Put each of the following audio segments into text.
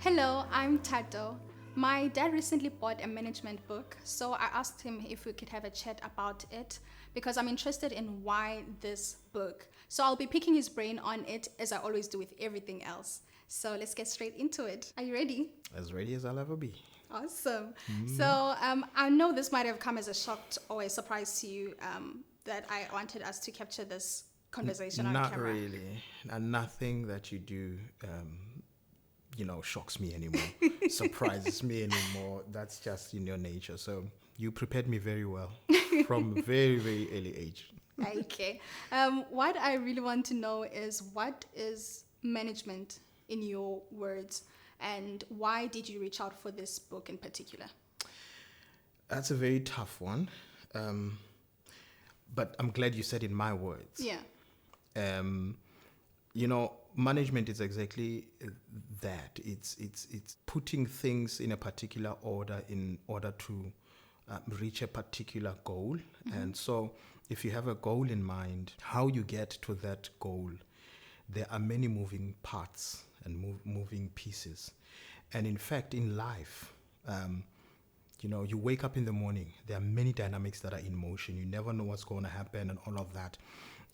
Hello, I'm Thato. My dad recently bought a management book, so I asked him if we could have a chat about it because I'm interested in why this book. So I'll be picking his brain on it as I always do with everything else. So let's get straight into it. Are you ready? As ready as I'll ever be. Awesome. So I know this might have come as a shock or a surprise to you that I wanted us to capture this conversation on Not camera. really. And nothing that you do, shocks me anymore, surprises me anymore. That's just in your nature. So you prepared me very well from a very, very early age. Okay. What I really want to know is what is management in your words, and why did you reach out for this book in particular? That's a very tough one. But I'm glad you said in my words. Yeah. Management is exactly that. It's putting things in a particular order in order to reach a particular goal. Mm-hmm. And so if you have a goal in mind, how you get to that goal, there are many moving parts and moving pieces. And in fact, in life, you wake up in the morning, there are many dynamics that are in motion. You never know what's going to happen and all of that.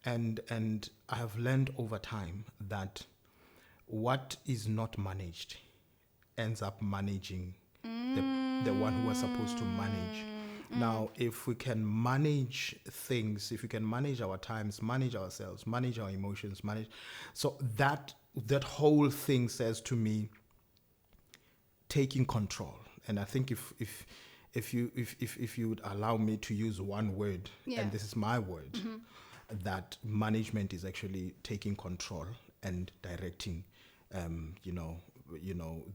And I have learned over time that what is not managed ends up managing the one who was supposed to manage. Now, if we can manage things, if we can manage our times, manage ourselves, manage our emotions, so that whole thing says to me, taking control. And I think if you would allow me to use one word, and this is my word, that management is actually taking control and directing,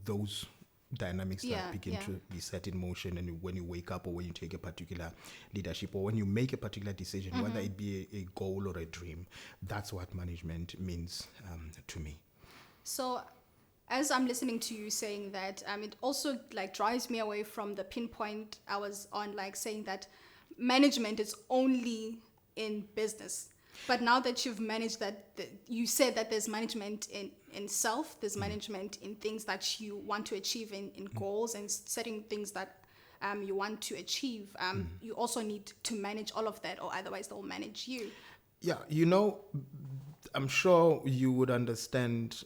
those dynamics that begin to be set in motion. And when you wake up, or when you take a particular leadership, or when you make a particular decision, whether it be a goal or a dream, that's what management means to me. So as I'm listening to you saying that, it also drives me away from the pinpoint I was on, saying that management is only in business. But now that you've managed that, you said that there's management in self, there's management in things that you want to achieve in goals and setting things that you want to achieve. You also need to manage all of that, or otherwise they'll manage you. Yeah, I'm sure you would understand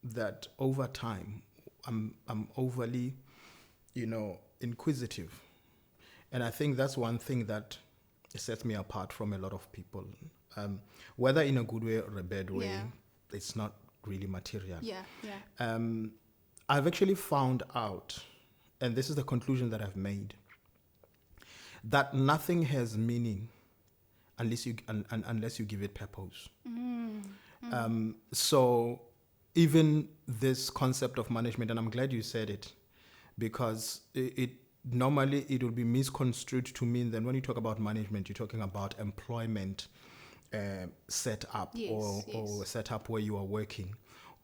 that over time, I'm overly, inquisitive. And I think that's one thing that sets me apart from a lot of people. Whether in a good way or a bad way, it's not really material. I've actually found out, and this is the conclusion that I've made, that nothing has meaning unless you give it purpose. So even this concept of management, and I'm glad you said it, because normally it will be misconstrued to mean that when you talk about management, you're talking about employment setup, or a setup where you are working,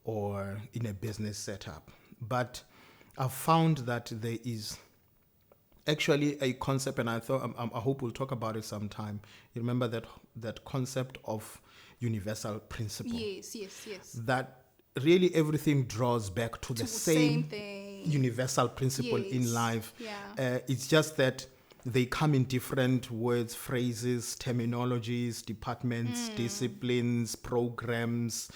or in a business setup. But I've found that there is actually a concept, and I hope we'll talk about it sometime. You remember that concept of universal principle? Yes. That really everything draws back to the same thing. Universal principle in life. It's just that they come in different words, phrases, terminologies, departments, disciplines, programs,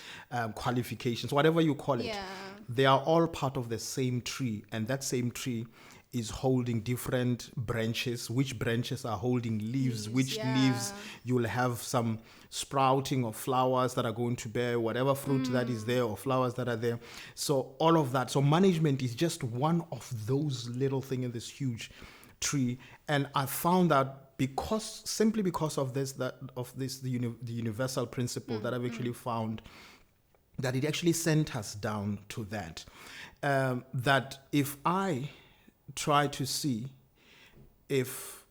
qualifications, whatever you call it. They are all part of the same tree, and that same tree is holding different branches. Which branches are holding leaves? Which leaves you'll have some sprouting of flowers that are going to bear whatever fruit that is there, or flowers that are there. So all of that. So management is just one of those little things in this huge tree. And I found that simply because of the universal principle that I've actually found, that it actually sent us down to that. That if I try to see if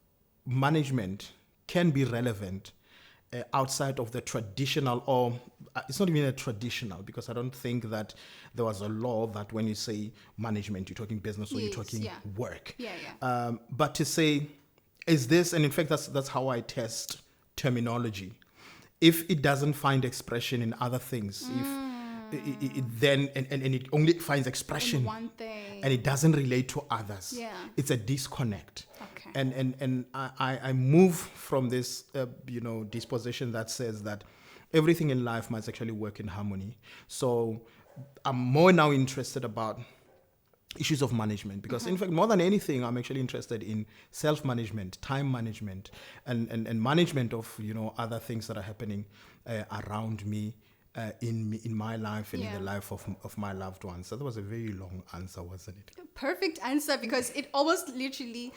management can be relevant outside of the traditional, or it's not even a traditional, because I don't think that there was a law that when you say management, you're talking business, or you're talking work. But to say, is this, and in fact, that's how I test terminology. If it doesn't find expression in other things, then it only finds expression in one thing, and it doesn't relate to others. Yeah. It's a disconnect. Okay. And I move from this disposition that says that everything in life must actually work in harmony. So I'm more now interested about issues of management, because in fact, more than anything, I'm actually interested in self-management, time management, and management of other things that are happening around me, in my life and in the life of my loved ones. So that was a very long answer, wasn't it? Perfect answer, because it almost literally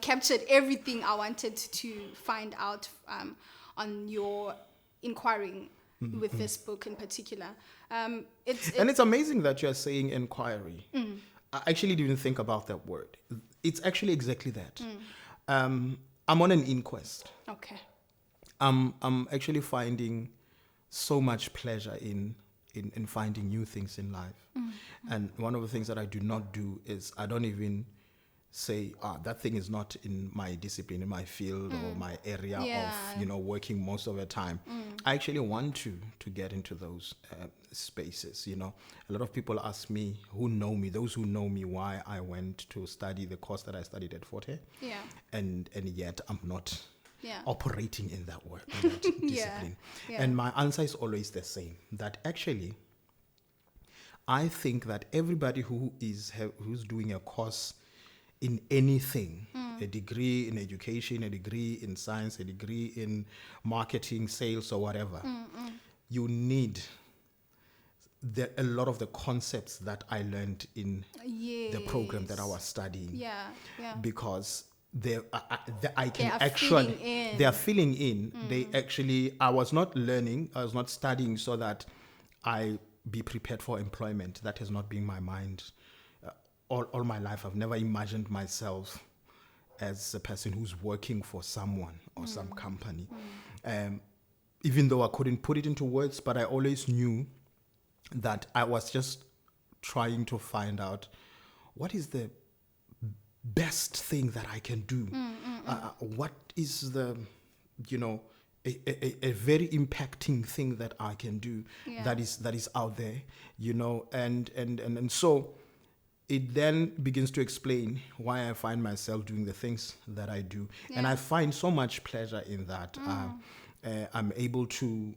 captured everything I wanted to find out on your inquiring with this book in particular. It's amazing that you're saying inquiry. I actually didn't think about that word. It's actually exactly that. I'm on an inquest. Okay. I'm actually finding so much pleasure in finding new things in life. And one of the things that I do not do is I don't even say, that thing is not in my discipline, in my field or my area of working most of the time. I actually want to get into those spaces. A lot of people ask me, those who know me, why I went to study the course that I studied at Forte. Yeah. And yet I'm not operating in that work, in that discipline. Yeah. And my answer is always the same, that actually I think that everybody who's doing a course in anything, a degree in education, a degree in science, a degree in marketing, sales, or whatever, you need a lot of the concepts that I learned in the program that I was studying. Yeah. Because they are filling in. They actually, I was not studying so that I be prepared for employment. That has not been my mind. All my life, I've never imagined myself as a person who's working for someone or some company. Even though I couldn't put it into words, but I always knew that I was just trying to find out what is the best thing that I can do. What is the, a very impacting thing that I can do that is out there, and so it then begins to explain why I find myself doing the things that I do. And I find so much pleasure in that. I'm able to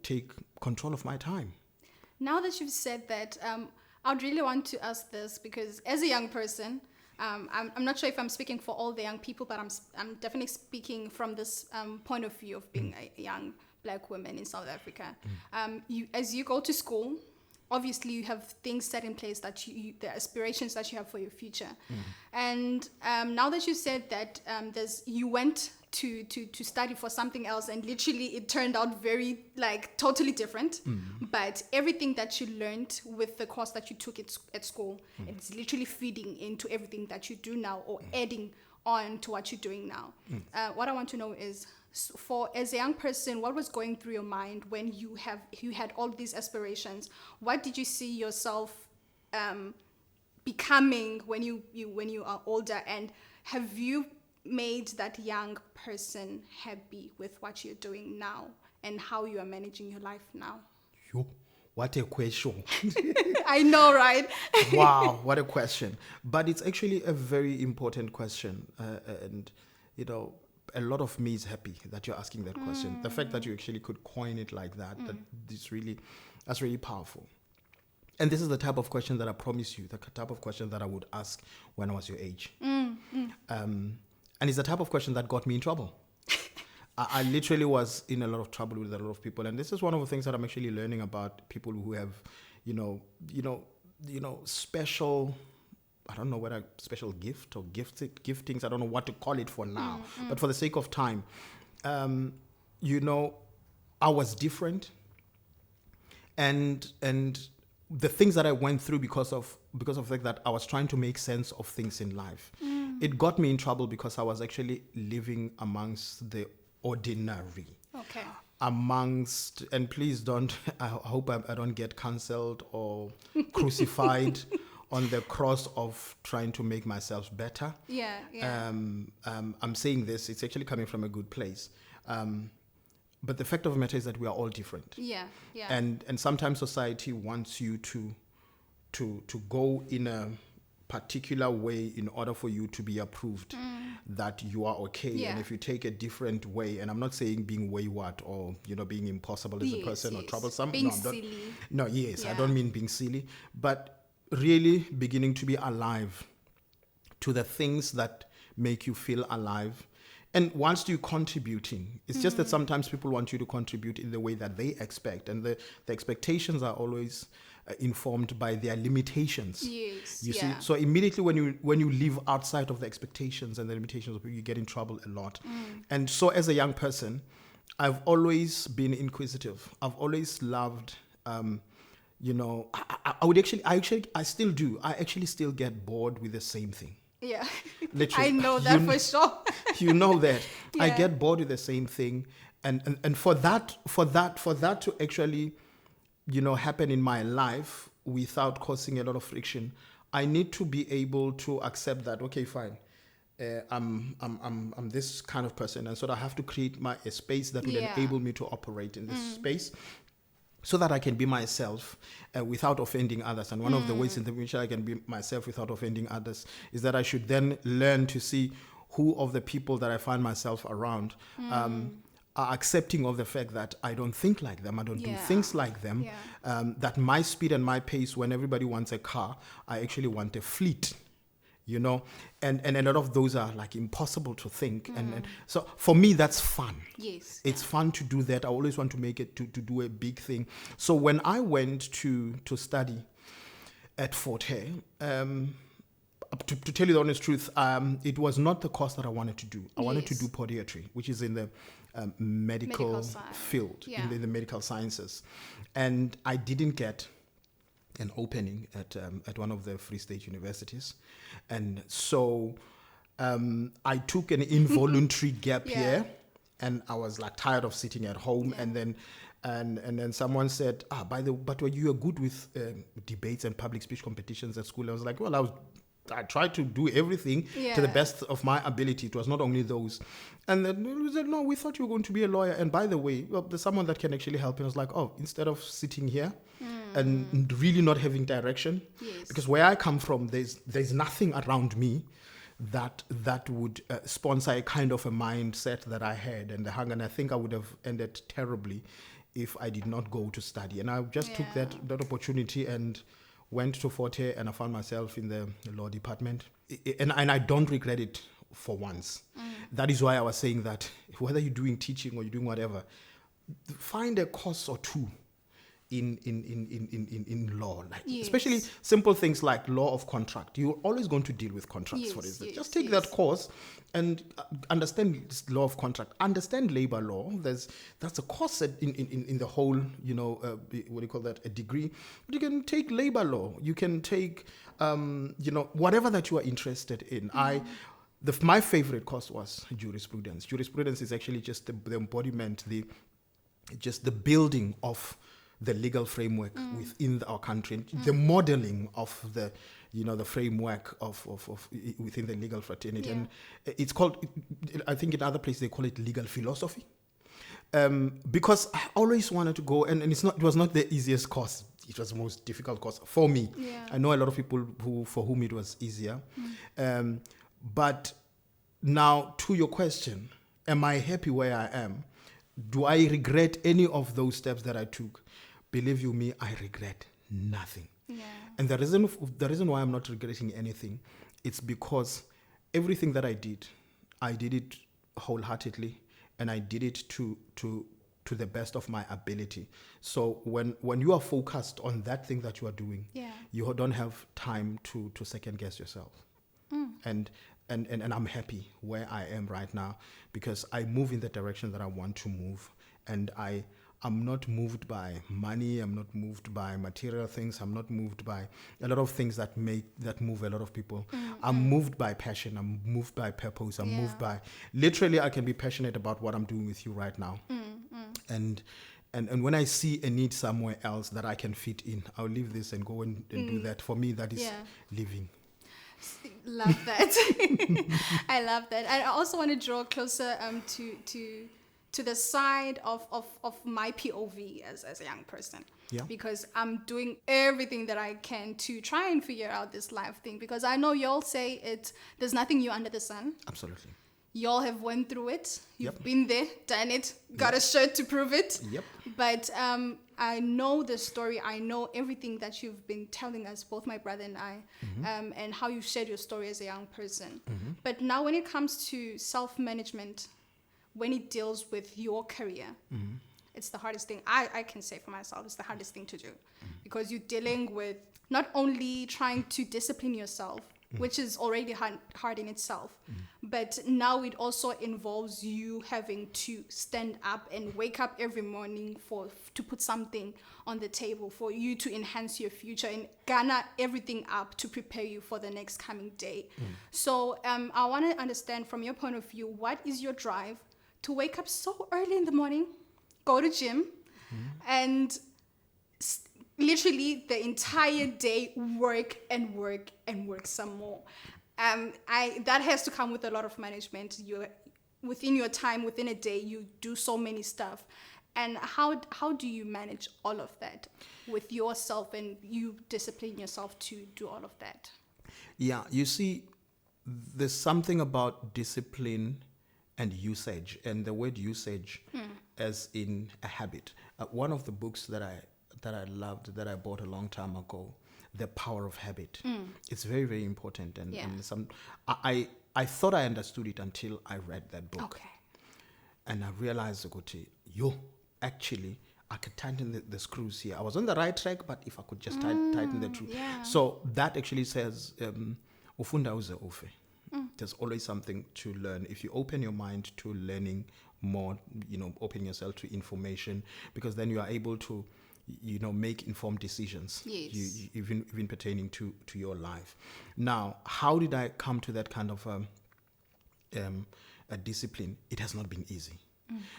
take control of my time. Now that you've said that, I'd really want to ask this, because as a young person, I'm not sure if I'm speaking for all the young people, but I'm definitely speaking from this point of view of being a young Black woman in South Africa. As you go to school, obviously you have things set in place that the aspirations that you have for your future. And now that you said that you went to study for something else, and literally it turned out very totally different, but everything that you learned with the course that you took at school, it's literally feeding into everything that you do now, or adding on to what you're doing now. What I want to know is, as a young person, what was going through your mind when you had all these aspirations? What did you see yourself becoming when you are older, and have you made that young person happy with what you're doing now and how you are managing your life now? Yo, what a question. I know, right? Wow, what a question. But it's actually a very important question. And, a lot of me is happy that you're asking that question. The fact that you actually could coin it like that, that's really powerful. And this is the type of question that I promise you, the type of question that I would ask when I was your age. And it's the type of question that got me in trouble. I literally was in a lot of trouble with a lot of people. And this is one of the things that I'm actually learning about people who have, special, I don't know whether special gift or giftings, I don't know what to call it for now. But for the sake of time, I was different. And the things that I went through because of the fact that I was trying to make sense of things in life, it got me in trouble because I was actually living amongst the ordinary. Okay. And please don't, I hope I don't get cancelled or crucified on the cross of trying to make myself better. Yeah. I'm saying this, it's actually coming from a good place. But the fact of the matter is that we are all different. Yeah, yeah. And sometimes society wants you to go in a particular way in order for you to be approved that you are okay. Yeah. And if you take a different way, and I'm not saying being wayward or being impossible as a person or troublesome. Being silly. No, yes, Yeah. I don't mean being silly, but really beginning to be alive to the things that make you feel alive. And whilst you're contributing, it's just that sometimes people want you to contribute in the way that they expect. And the expectations are always informed by their limitations. Yes. You see? So immediately when you live outside of the expectations and the limitations, you get in trouble a lot. And so as a young person, I've always been inquisitive. I've always loved, I still do. I actually still get bored with the same thing. Yeah. Literally. I know that for sure. You know that. I Yeah. get bored with the same thing. And for that to actually, happen in my life without causing a lot of friction, I need to be able to accept that, okay, fine. I'm this kind of person, and so I have to create a space that will enable me to operate in this space, so that I can be myself without offending others. And one of the ways in which I can be myself without offending others is that I should then learn to see who of the people that I find myself around are accepting of the fact that I don't think like them, I don't do things like them, that my speed and my pace, when everybody wants a car, I actually want a fleet. And a lot of those are like impossible to think. And so for me, that's fun. Yes. It's fun to do that. I always want to make it to do a big thing. So when I went to study at Fort Hare, to tell you the honest truth, it was not the course that I wanted to do. I wanted to do podiatry, which is in the medical field, in the medical sciences. And I didn't get an opening at one of the Free State universities. And so I took an involuntary gap year, and I was like tired of sitting at home. And then someone said, but you are good with debates and public speech competitions at school. I was like, well, I tried to do everything to the best of my ability. It was not only those. And then we said, no, we thought you were going to be a lawyer. And by the way, there's someone that can actually help. And I was like, instead of sitting here and really not having direction, because where I come from, there's nothing around me that would sponsor a kind of a mindset that I had and the hunger. And I think I would have ended terribly if I did not go to study. And I just took that opportunity and went to Fort Hare, and I found myself in the law department. And I don't regret it for once. That is why I was saying that whether you're doing teaching or you're doing whatever, find a course or two in law, especially simple things like law of contract. You're always going to deal with contracts, for instance. Just take that course and understand this law of contract. Understand labor law. That's a course in the whole, what do you call that, a degree. But you can take labor law. You can take, whatever that you are interested in. My favorite course was jurisprudence. Jurisprudence is actually just the embodiment, just the building of the legal framework within our country, the modeling of the framework of within the legal fraternity. And it's called, I think in other places they call it legal philosophy, because I always wanted to go, and it was not the easiest course. It was the most difficult course for me. I know a lot of people for whom it was easier. But now, to your question, am I happy where I am? Do I regret any of those steps that I took? Believe you me, I regret nothing. And the reason why I'm not regretting anything, it's because everything that I did it wholeheartedly, and I did it to the best of my ability. So when you are focused on that thing that you are doing, you don't have time to second guess yourself. And I'm happy where I am right now, because I move in the direction that I want to move, and I'm not moved by money. I'm not moved by material things. I'm not moved by a lot of things that move a lot of people. I'm moved by passion. I'm moved by purpose. I'm moved by, literally, I can be passionate about what I'm doing with you right now. And when I see a need somewhere else that I can fit in, I'll leave this and go and do that. For me, that is living. Love that. I love that. I also want to draw closer to to the side of my POV as a young person. Yeah. Because I'm doing everything that I can to try and figure out this life thing. Because I know y'all say there's nothing new under the sun. Absolutely. Y'all have went through it. You've Yep. been there, done it, got a shirt to prove it. Yep. But I know the story. I know everything that you've been telling us, both my brother and I, and how you shared your story as a young person. But now when it comes to self-management, when it deals with your career, it's the hardest thing. I can say for myself, it's the hardest thing to do. Because you're dealing with not only trying to discipline yourself, which is already hard in itself. But now it also involves you having to stand up and wake up every morning to put something on the table for you to enhance your future and garner everything up to prepare you for the next coming day. So I want to understand from your point of view, what is your drive to wake up so early in the morning, go to gym, and literally the entire day work and work and work some more. That has to come with a lot of management. Within your time, within a day, you do so many stuff. And how do you manage all of that with yourself, and you discipline yourself to do all of that? Yeah, you see, there's something about discipline and usage, and the word usage as in a habit. One of the books that I loved, that I bought a long time ago, The Power of Habit. It's very, very important. And I thought I understood it until I read that book. Okay. And I realized, actually, I could tighten the screws here. I was on the right track, but if I could just tighten the screws. Yeah. So that actually says, ufunda uze ufe. There's always something to learn. If you open your mind to learning more, open yourself to information, because then you are able to make informed decisions. Yes. Even pertaining to your life. Now, how did I come to that kind of a discipline? It has not been easy.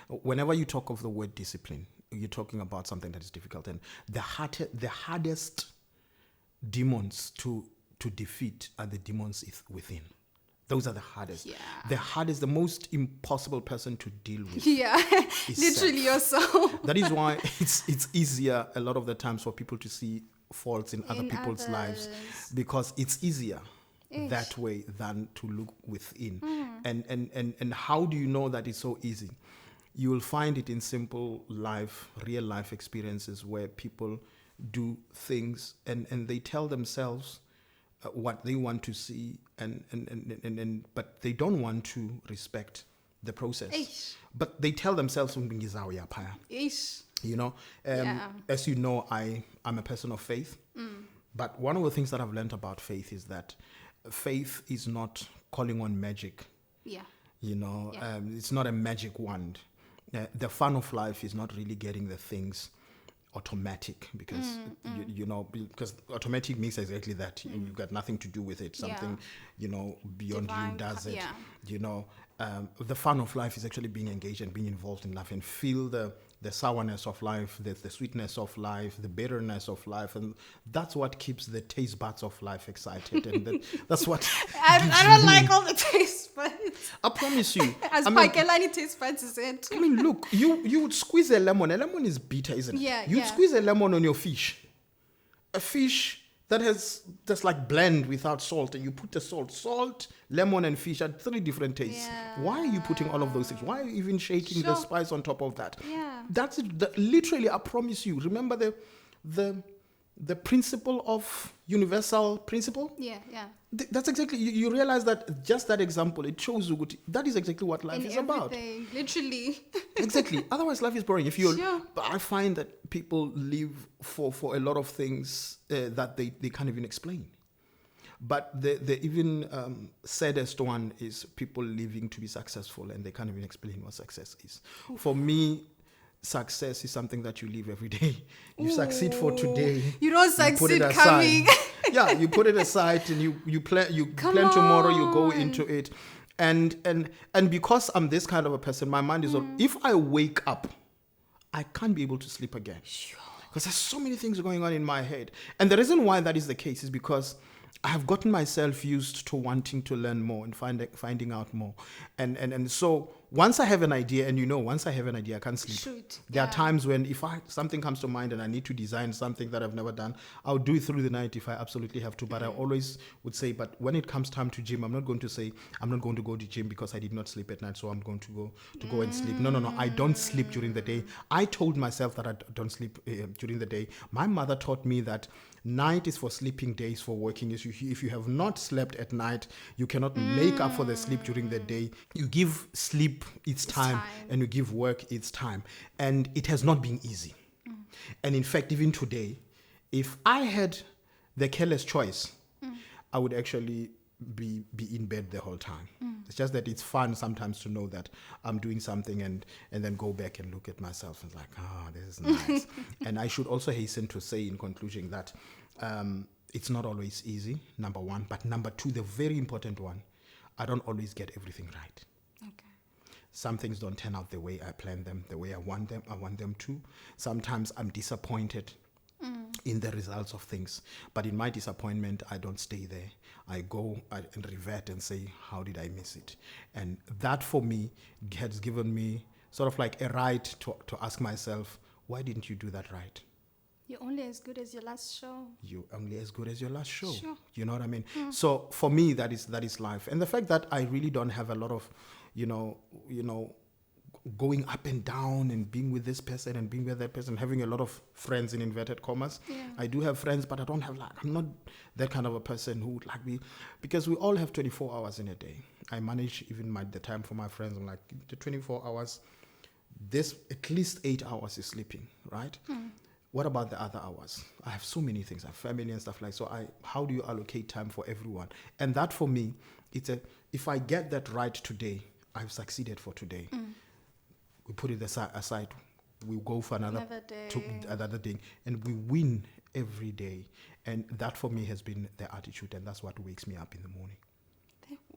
Whenever you talk of the word discipline, you're talking about something that is difficult, and the hardest demons to defeat are the demons within. Those are the hardest. Yeah. The most impossible person to deal with. Yeah, literally yourself. That is why it's easier a lot of the times for people to see faults in other people's lives, because it's easier that way than to look within. And how do you know that it's so easy? You will find it in simple life, real life experiences where people do things and they tell themselves what they want to see, but they don't want to respect the process. Eish. But they tell themselves, Ish. as you know, I'm a person of faith. But one of the things that I've learned about faith is that faith is not calling on magic. Yeah. It's not a magic wand. The fun of life is not really getting the things automatic, because because automatic means exactly that. You've got nothing to do with it. Something beyond Divine, you does it. The fun of life is actually being engaged and being involved in life and feel the sourness of life, the sweetness of life, the bitterness of life, and that's what keeps the taste buds of life excited. And that's what I don't like all the taste buds. I promise you. Pakelani taste buds is it? I mean, look, you would squeeze a lemon. A lemon is bitter, isn't it? Yeah. You'd squeeze a lemon on your fish. A fish that's like blend without salt, and you put the salt, lemon, and fish at 3 different tastes. Yeah. Why are you putting all of those things? Why are you even shaking the spice on top of that? Yeah. That's it. Literally, I promise you. Remember the principle of universal principle? Yeah. That's exactly, you realize that just that example, it shows you that is exactly what life is about. Literally. Exactly. Otherwise, life is boring. I find that people live for a lot of things that they can't even explain. But the even saddest one is people living to be successful and they can't even explain what success is. Oof. For me, success is something that you live every day. You succeed for today. You don't succeed coming. Yeah, you put it aside and you plan tomorrow, you go into it. And because I'm this kind of a person, my mind is on, if I wake up, I can't be able to sleep again. Sure. Because there's so many things going on in my head. And the reason why that is the case is because I have gotten myself used to wanting to learn more and finding out more. And so once I have an idea, and once I have an idea, I can't sleep. Shoot. There are times when if something comes to mind and I need to design something that I've never done, I'll do it through the night if I absolutely have to. But I always would say, but when it comes time to gym, I'm not going to say, I'm not going to go to gym because I did not sleep at night, so I'm going to go and sleep. No. I don't sleep during the day. I told myself that I don't sleep during the day. My mother taught me that night is for sleeping, days for working. If you have not slept at night, you cannot make up for the sleep during the day. You give sleep its time, and you give work its time. And it has not been easy. And in fact, even today, if I had the careless choice, I would actually be in bed the whole time. It's just that it's fun sometimes to know that I'm doing something and then go back and look at myself and like, this is nice. And I should also hasten to say in conclusion that it's not always easy, number one. But number two, the very important one, I don't always get everything right. Okay. Some things don't turn out the way I plan them, the way I want them to. Sometimes I'm disappointed in the results of things. But in my disappointment, I don't stay there. I go and revert and say, how did I miss it? And that for me has given me sort of like a right to ask myself, why didn't you do that right? You're only as good as your last show. You're only as good as your last show. Sure. You know what I mean? So for me, that is life. And the fact that I really don't have a lot of, going up and down and being with this person and being with that person, having a lot of friends in inverted commas. Yeah. I do have friends, but I don't have I'm not that kind of a person who would like me, because we all have 24 hours in a day. I manage even the time for my friends. I'm like, the 24 hours, this at least 8 hours is sleeping, right? What about the other hours? I have so many things. I have family and stuff like so. How do you allocate time for everyone? And that for me, if I get that right today, I've succeeded for today. We put it aside. We go for another day, and we win every day. And that for me has been the attitude, and that's what wakes me up in the morning.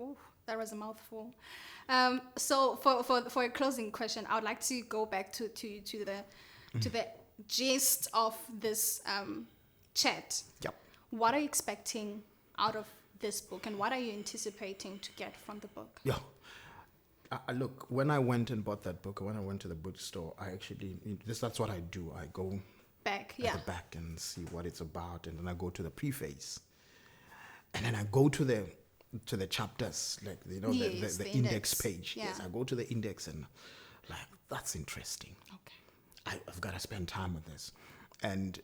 Ooh, that was a mouthful. So for a closing question, I would like to go back to the gist of this chat. Yep. What are you expecting out of this book, and what are you anticipating to get from the book? Yeah. Look, when I went and bought that book, when I went to the bookstore, I actually, that's what I do. I go back at the back and see what it's about, and then I go to the preface, and then I go to the chapters, like the index page. Yeah. Yes, I go to the index and like, that's interesting. Okay. I've got to spend time with this, and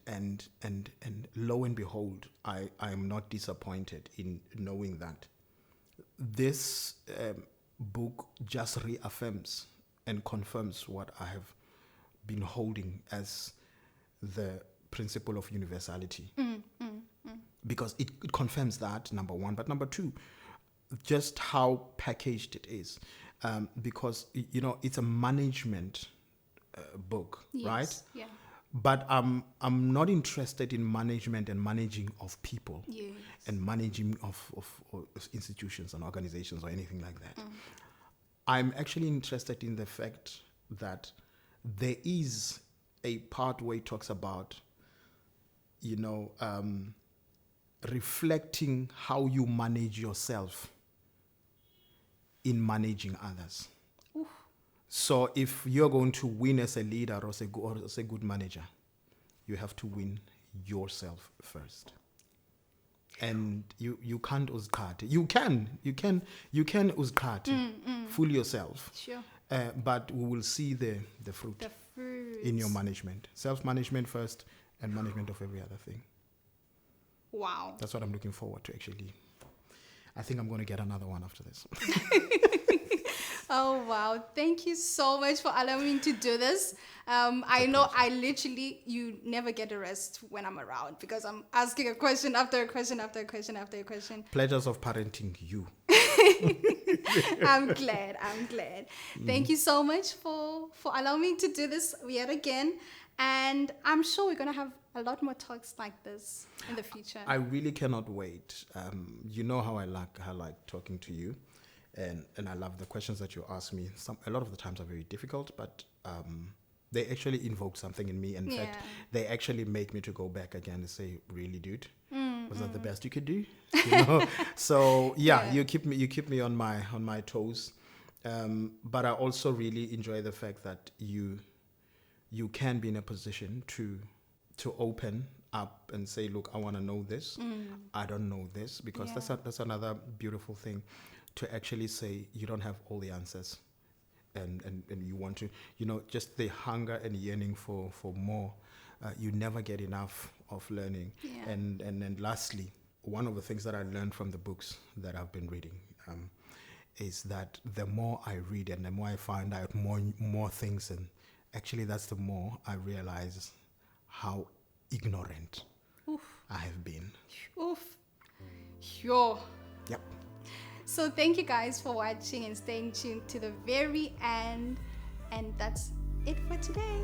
lo and behold, I am not disappointed in knowing that this book just reaffirms and confirms what I have been holding as the principle of universality. Because it confirms that, number one. But number two, just how packaged it is. Because, it's a management book, yes. right? Yeah. But I'm not interested in management and managing of people, yes. and managing of institutions and organizations or anything like that. I'm actually interested in the fact that there is a part where it talks about, reflecting how you manage yourself in managing others. Oof. So if you're going to win as a leader or as a good manager, you have to win yourself first. And you can't uzqhathe. You can uzqhathe. Fool yourself. Sure. But we will see the fruit. The fruit in your management. Self-management first, and management of every other thing. Wow. That's what I'm looking forward to, actually. I think I'm going to get another one after this. Oh, wow. Thank you so much for allowing me to do this. I know you never get a rest when I'm around, because I'm asking a question after a question after a question after a question. Pleasures of parenting you. I'm glad. Thank you so much for allowing me to do this yet again. And I'm sure we're going to have a lot more talks like this in the future. I really cannot wait. You know how I like talking to you. And I love the questions that you ask me. A lot of the times are very difficult, but they actually invoke something in me. In fact, they actually make me to go back again and say, really, dude? Was that the best you could do? So you keep me on my toes. But I also really enjoy the fact that you can be in a position to open up and say, look, I want to know this. I don't know this, because that's another beautiful thing, to actually say you don't have all the answers, and you want to, just the hunger and yearning for more. You never get enough of learning. And then lastly, one of the things that I learned from the books that I've been reading is that the more I read and the more I find out more things, and actually that's the more I realize how ignorant I have been. Sure. Yep. So thank you guys for watching and staying tuned to the very end. And that's it for today.